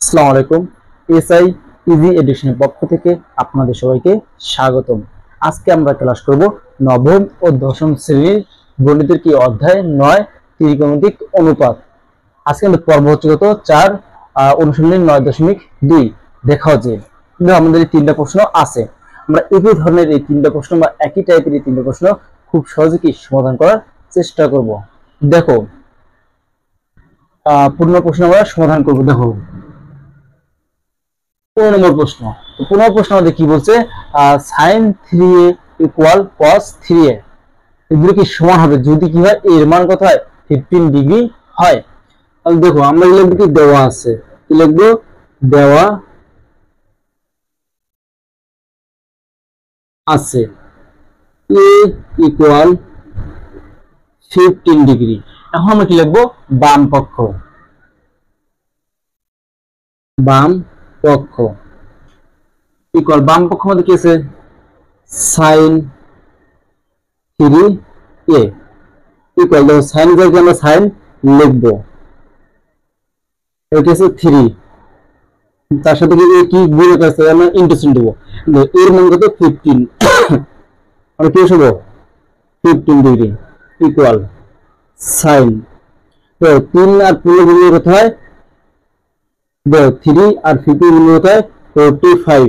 আসসালামু আলাইকুম। SI easy এডিশনের পক্ষ থেকে আপনাদের সবাইকে স্বাগতম। আজকে আমরা ক্লাস করব নবম ও দশম শ্রেণীর গণিতের কি অধ্যায় 9 ত্রিকোণমিতিক অনুপাত। আজকে আমরা পর্ব হচ্ছে কত 4 অনুশীলনী 9.2 দেখাও যে আমাদের এই তিনটা প্রশ্ন আছে। আমরা একই ধরনের এই তিনটা প্রশ্ন বা একই টাইপের এই তিনটা প্রশ্ন খুব সহজে কি সমাধান করার চেষ্টা করব। দেখো পূর্ণ প্রশ্ন আমরা সমাধান করব। দেখো 15 নম্বর প্রশ্ন। তো 15 নম্বর প্রশ্ন আমাদের কি বলছে, sin 3a equal cos 3a এগুলো কি সমান হবে যদি কি হয় এর মান কত হয় 15 ডিগ্রি হয়। তাহলে দেখো আমরা লিখব কি দেওয়া আছে, কি লিখবো দেওয়া আছে a ইকুয়াল 15 ডিগ্রি। এখন আমরা কি লিখবো বাম পক্ষ ইকুয়াল বাম পক্ষ মধ্যে কি আছে sin 3a ইকুয়াল দেখো সাইন করকে আমরা সাইন লিখবো, এটা হচ্ছে 3, তার সাথে কি গুণ আছে আমরা ইন্টিগ্রেশন দেব। এর মান কত 15 আমরা কি বসাবো 15 ডিগ্রি ইকুয়াল সাইন, তো 3 আর 15 গুণ কত হয় 3 আর 15 গুণ কত হয়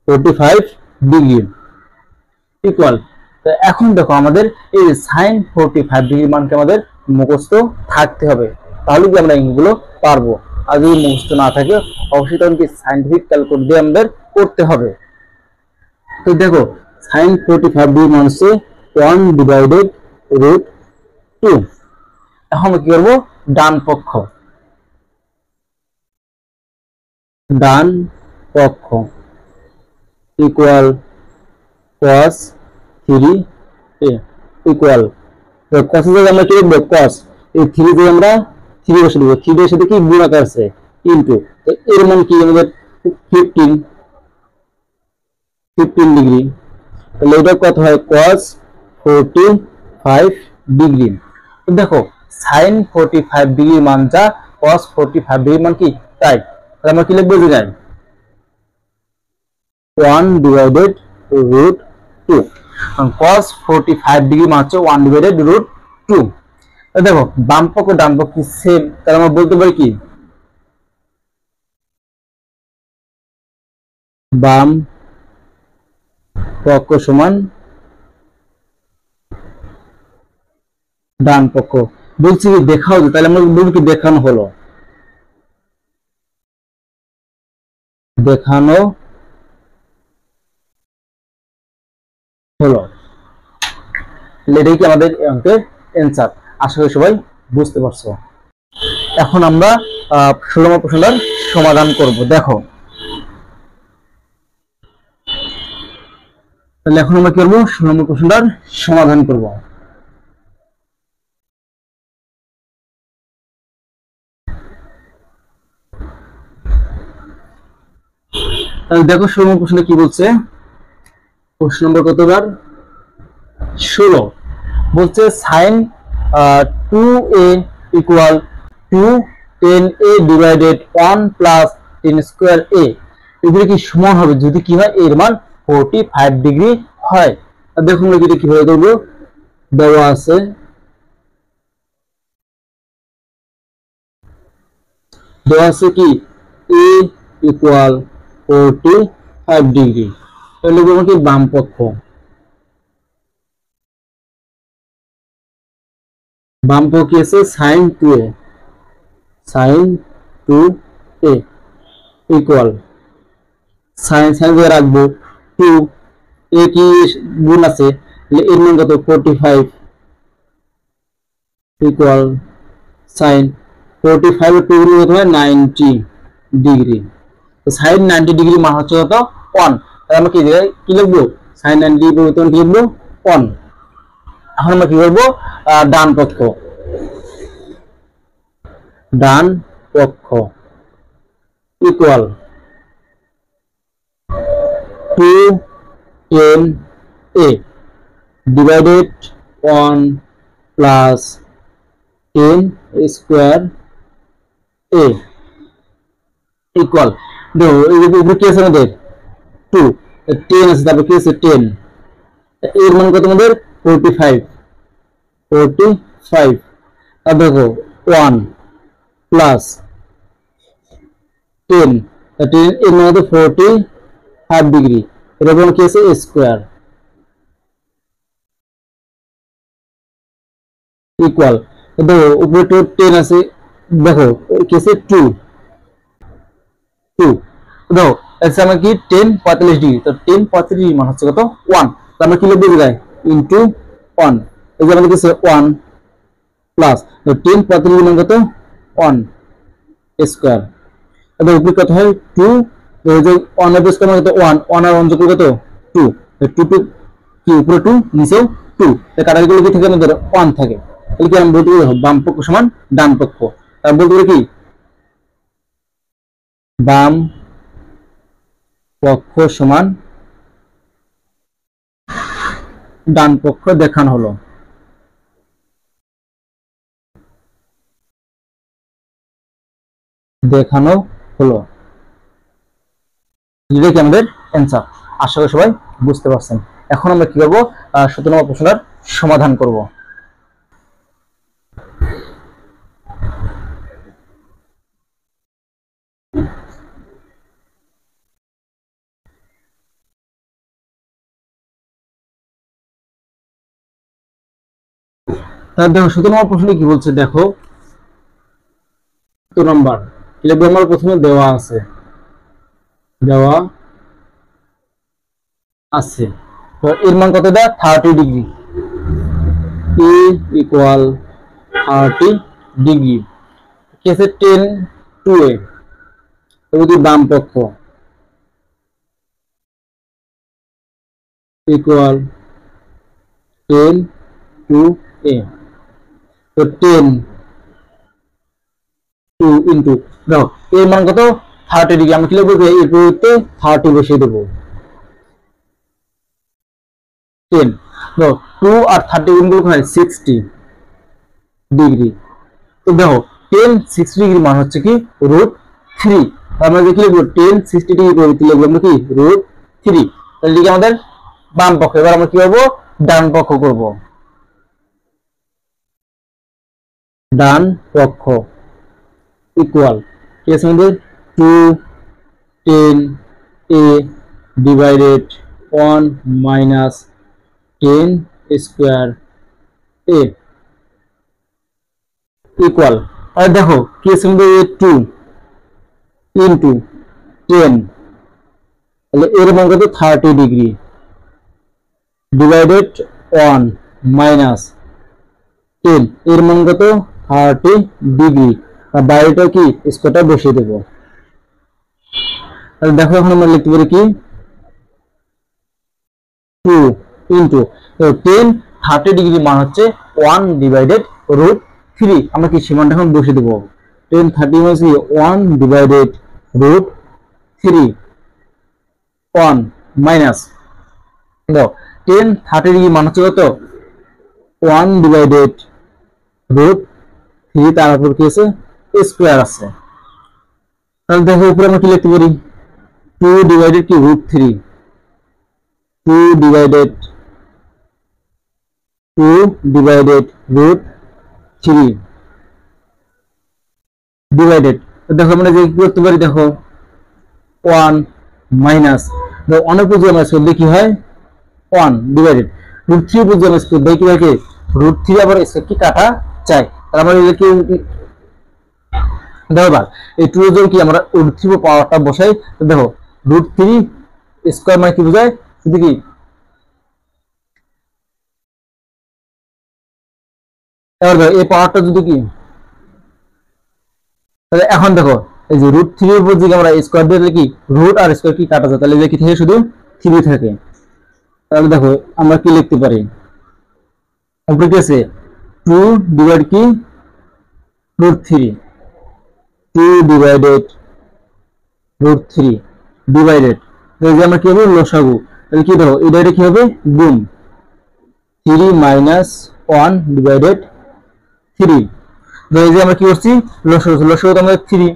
45 ডিগ্রি ইকুয়াল। তো এখন দেখো আমাদের এই সাইন 45 ডিগ্রি মানকে আমাদের মুখস্থ থাকতে হবে, তাহলে কি আমরা এগুলো পারবো। আর যদি মুখস্থ না থাকে অবশ্যই তখন কি সাইন্টিফিক ক্যালকুলেট দিয়ে আমাদের করতে হবে। তো দেখো সাইন 45 ডিগ্রি মান হচ্ছে 1/√2। এখন আমরা কি করবো ডান পক্ষ equal cos 3a equal cos এর জায়গায় আমরা কি লিখব cos, এই 3 দিয়ে আমরা 3 বসে দেব, 3 এর সাথে কি গুণাকার আছে ইনটু, এর মান কি আমাদের 15 ডিগ্রি, তাহলে এটা কত হয় cos 45 ডিগ্রি। তো দেখো sin 45 ডিগ্রি মান যা cos 45 ডিগ্রি মান কি তাই, তাহলে আমরা কি লিখব জানেন 1/√2, cos 45 ডিগ্রি মান হচ্ছে 1/√2। দেখো বাম পক্ষ ডান পক্ষ সেম, তাহলে আমরা বলতে পারি কি বাম পক্ষ সমান ডান পক্ষ। বলছি কি দেখাও যে, তাহলে আমরা বলবো কি দেখানো হলো এটাই কি আমাদের অঙ্কের অ্যান্সার। আশা করি সবাই বুঝতে পারছো। এখন আমরা 16 নম্বর প্রশ্নটার সমাধান করব। দেখো তাহলে এখন আমরা কি করবো 16 নম্বর প্রশ্নটার সমাধান করব। তাহলে দেখো 16 নম্বর প্রশ্নটা কি বলছে, প্রশ্ন নম্বর কতবার 16 বলছে sin 2a equal 210a divided 1 plus 10 square a এগুলো কি সমান হবে যদি কি হয় এর মান 45 ডিগ্রি হয়। দেখুন এটা কিভাবে করব, দেওয়া আছে কি a ইকুয়াল 45 ডিগ্রি, তাহলে লিখব কি বাম পক্ষ কি আছে sin 2a ইকুয়াল sin দিয়ে রাখবো 2, a কি গুণ আছে এর মান কত 45 ইকুয়াল sin 45 এর 2 গুণ কত হয় 90 ডিগ্রি। তো sin 90 ডিগ্রি মান হচ্ছে কত 1, তাহলে আমরা কি লিখবো sin 90 ডিগ্রি পরিবর্তন কি লিখবো 1। এখন আমরা কি করব ডান পক্ষ equal 210a divided 1 plus 10 square a equal দেখো এই যে উপরে কি আছে আমাদের 2, 10 আছে, তারপর কি আছে 10, এর মান কত আমাদের 45, আর দেখো 1 প্লাস 10, 10 এর মান কত 45 ডিগ্রি, এটা বলুন কি আছে স্কয়ার ইকুয়াল দেখো উপরে 10 আছে, দেখো কি আছে 2 দেখো আচ্ছা আমরা কি 10 45 ডিগ্রি, তো 10 45 ডিগ্রি মান হচ্ছে কত 1, তো আমরা কি লিখবো জায়গায় ইনটু 1, এই যে আমাদের কি আছে 1 প্লাস 10 45 ডিগ্রি মান কত 1 স্কয়ার, তাহলে উপরে কত হয় 2, এই যে 1 এর স্কয়ার মানে কত 1, 1 আর 1 যোগ করলে কত 2, 2 কি উপরে 2 নিচেও 2, তাই কাটাগুলো কি থাকে আমাদের 1 থাকে, তাহলে কি আমরা বলতে পারি বাম পক্ষ সমান ডান পক্ষ, তাহলে বলতে পারি কি বাম পক্ষ সমান ডান পক্ষ দেখানো হলো। এটা কি আমাদের অ্যান্সার। আশা করি সবাই বুঝতে পারছেন। এখন আমরা কি করব 17 নম্বর প্রশ্নের সমাধান করব। তাহলে দেখো 17 নম্বর প্রশ্নে কি বলছে দেখো 17 নম্বর লিখবো আমার প্রথমে দেওয়া আছে তো এর মান কত দেয় 30 ডিগ্রি, e ইকুয়াল 30 ডিগ্রি, কি আছে 10 2a, যদি বাম পক্ষ ইকুয়াল 10 2a, তো 10 2 ইনটু দেখো এর মান কত 30 ডিগ্রি, আমরা কি লিখবো এর পরিবর্তে 30 বসিয়ে দেবো 10, তো 2 আর 30 গুণ করলে হয় 60 ডিগ্রি, তো দেখো 10 60 ডিগ্রি মান হচ্ছে কি √3, আমরা দেখি লিখবো 10 60 ডিগ্রি পরিবর্তে লিখবো আমরা কি √3, তাহলে লিখে আমাদের বাম পক্ষ, এবার আমরা কি করব ডান পক্ষ করব, ডান পক্ষ ইকুয়াল কি আছে আমাদের 210a divided 1 minus 10 square a equal, আর দেখো কি আছে আমাদের 2 ইনটু 10, তাহলে এর মান কত 30 ডিগ্রি ডিভাইডেড 1 মাইনাস 10, এর মান কত 30 ডিগ্রি, আর বাইরেটা কি স্কয়ারটা বসিয়ে দেব, তাহলে দেখো এখন আমরা লিখতে পারি কি 2 ইনটু 10 30 ডিগ্রি মান হচ্ছে 1 ডিভাইডেড √3, আমরা কি সীমানটা এখন বসিয়ে দেব 10 30 মানে 1 ডিভাইডেড √3 1 মাইনাস দাও 10 30 ডিগ্রি মান হচ্ছে কত 1 ডিভাইডেড √3, তার উপর কি আছে স্কয়ার আছে, তাহলে দেখো উপরে আমরা কি লিখতে পারি 2 ডিভাইডেড কি √3, 2 ডিভাইডেড √3 ডিভাইডেড, দেখো আমরা যে কি করতে পারি দেখো 1 মাইনাস অনেক পুজো আমরা করলে কি হয় 1 ডিভাইডেড √3 পুজো আমরা করলে কি হয় √3 আবার স্কয়ার কি কাটা চাই, তার মানে এটা কি দেখো এবার এই 2 এর জন্য কি আমরা √3 পাওয়ারটা বসাই, দেখো √3 স্কয়ার মানে কি বোঝায় শুধু কি এবার দেখো এই পাওয়ারটা যদি কি, তাহলে এখন দেখো এই যে √3 এর উপর যদি আমরা স্কয়ার দিলে কি রুট আর স্কয়ার কি কাটা যায়, তাহলে কি থেকে শুধু 3 থাকে, তাহলে দেখো আমরা কি লিখতে পারি উপরে কি আছে 2 ডিভাইড কি √3, 2 ডিভাইডেড √3 ডিভাইডেড, এই যে আমরা কি হবে লসাগু, তাহলে কি দেখো এটা কি হবে গুণ 3 মাইনাস 1 ডিভাইডেড 3, এই যে আমরা কি করছি লসাগু তো আমাদের 3,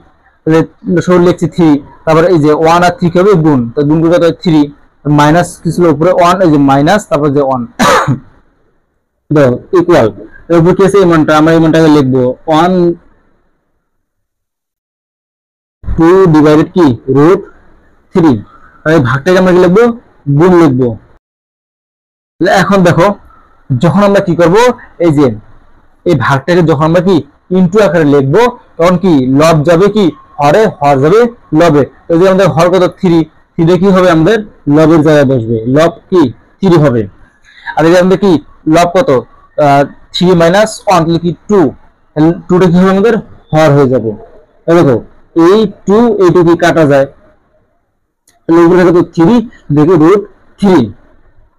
শুরু লিখছি 3, তারপর এই যে 1 আর 3 কি হবে গুণ, তো গুণ করলে কত 3 মাইনাস কিছু উপরে 1, এই যে মাইনাস তারপর যে 1 দাও ইকুয়াল, এর উপর কি আছে এই মানটা, আমরা এই মানটাকে লিখবো 1 2 ডিভাইডেড কি √3, আর এই ভাগটাকে আমরা কি লিখবো গুণ লিখবো। এখন দেখো যখন আমরা কি করব, এই যে এই ভাগটাকে যখন আমরা কি ইনটু আকারে লিখবো তখন কি লব যাবে কি হরে, হর যাবে লবে, তো যে আমাদের হর কত 3, 3 কি হবে আমাদের লবের জায়গায় বসবে, লব কি 3 হবে। আর এই যে আমাদের কি লব কত 3 মাইনাস 1 তাহলে কি 2, তাহলে 2টা কি হবে আমাদের হর হয়ে যাবে। দেখো এই 2 এই 2 কি কাটা যায়, তাহলে উপরে কত 3 দেখো √3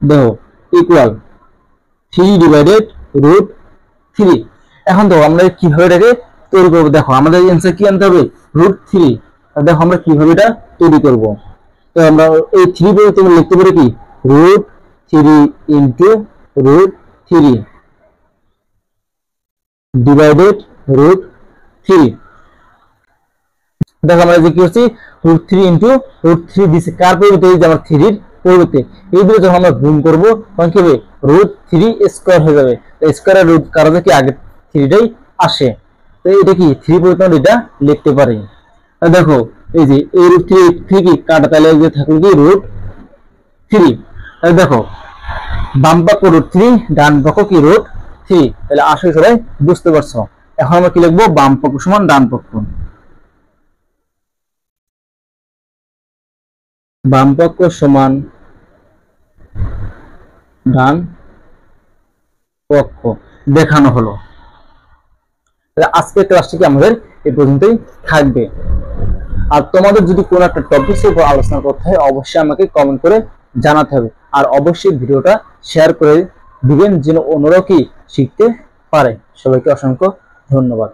দেখো ইকুয়াল 3 ডিভাইডেড √3। এখন দেখো আমরা কিভাবে এটাকে তৈরি করব, দেখো আমাদের অ্যানসার কি আনতে হবে √3, দেখো আমরা কিভাবে এটা তৈরি করব। তো আমরা এই 3 বলে তুমি লিখতে পারি কি √3 ইনটু √3 ডিভাইডেড √3। দেখো আমরা যে কি করছি √3 ইনটু √3 দিছি কার পরিবর্তে, এই যে আমার 3 এর পরিবর্তে, এই দুটো যখন আমরা গুণ করব তখন কি হবে √3 স্কয়ার হয়ে যাবে, তো স্কয়ারের রুট কারণে কি আগে 3টাই আসে, তো এটা কি 3 পরিবর্তে এটা লিখতে পারি। দেখো এই যে এই √3 কি কাটা, তাহলে এই যে থাকলো কি √3, তাহলে দেখো বাম পক্ষ √3 ডান পক্ষ কি √3, তাহলে আসলে সবাই বুঝতে পারছো। এখন আমরা কি লিখবো বাম পক্ষ সমান ডান পক্ষ, বাম পক্ষ সমান ডান পক্ষ দেখানো হলো। আজকের ক্লাসটি কি আমাদের এই পর্যন্তই থাকবে। আর তোমাদের যদি কোনো একটা টপিকের উপর আলোচনা করতে হয় অবশ্যই আমাকে কমেন্ট করে জানাতে হবে, আর অবশ্যই ভিডিওটা শেয়ার করে দিবেন যেন অন্যরাও কি শিখতে পারে। সবাইকে অসংখ্য ধন্যবাদ।